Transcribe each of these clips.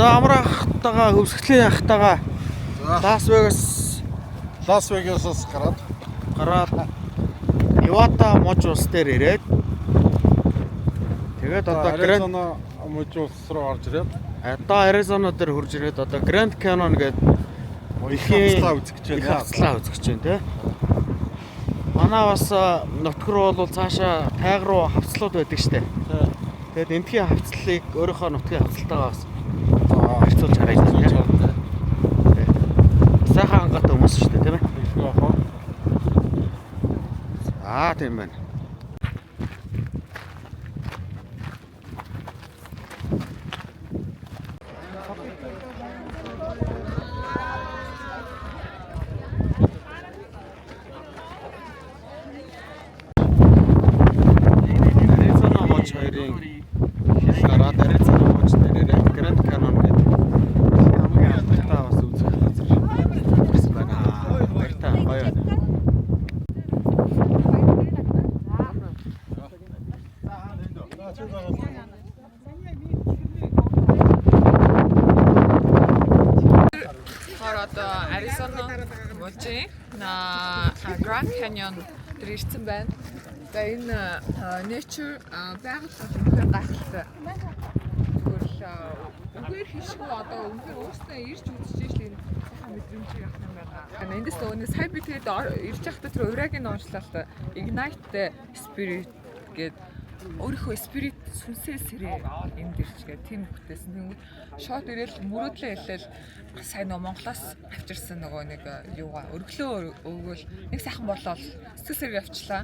За амраахтайгаа хөвсгөлийн ахтайгаа Лас Вегасаас гараад Невада муж улс дээр ирээд тэгээд одоо Аризона муж улс руу орж ирээд одоо Аризона дээр хурж ирээд одоо Grand Canyon гэдэг ихээ хавцлаа үзэж байна тий. Манай бас нутг руу бол цаашаа тайг руу хавцлууд байдаг штэ. Тэгээд эндхийн хавцлыг өөрийнхөө нутгийн хавцалтайгаа бас харьцуулж хараад байна. Сайхан ангаатай хүмүүс штэ тийм ээ. Тийм байна. Аризона мужийн Grand Canyon дээр ирсэн байна. Тэгээ энэ nature байгаль гайхалтай. Үгээр хишгүй одоо үнээр өөртөө ирж үзчихэж л энэ сайхан мэдрэмж явах юм байна. Эндээс өнөө сая би тэгээд ирж байхдаа тэр ураагийн онцлолтой Ignite Spirit гэдэг өөрийнхөө спирит сүнсээ сэрээ энд ирчгээд тийм бүтээсэн. Тэнгүүд шот ирээл мөрөөдлөө хэлээл сайн нөө Монголоос авчирсан нөгөө нэг юугаа өргөлөө өгөөл нэг сайхан болоод сэтгэл сэрэг явчлаа.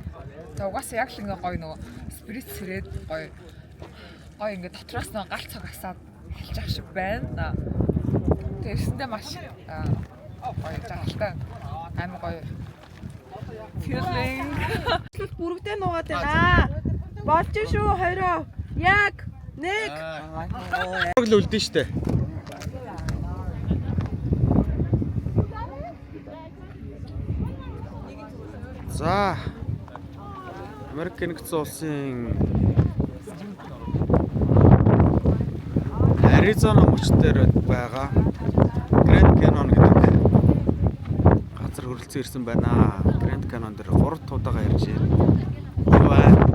Тэгээ угаасаа яг л ингээ гоё нөгөө спирит сэрээд гоё ингээ дотроос нөгөө галт цаг асаад хэлж ах шиг байна. Тэрсэндээ маш гоё жаргалтай амар гоё feeling. Бүрэгдээ нуугаад байна. Болж шүү хоёроо. Яг нэг. Л үлдэн штэ. За. Америк нэгдсэн улсын Аризона муч дээр байгаа Grand Canyon гэдэг газар хөрөлцөн ирсэн байна. Grand Canyon дээр 3 удаагаа ирж байна.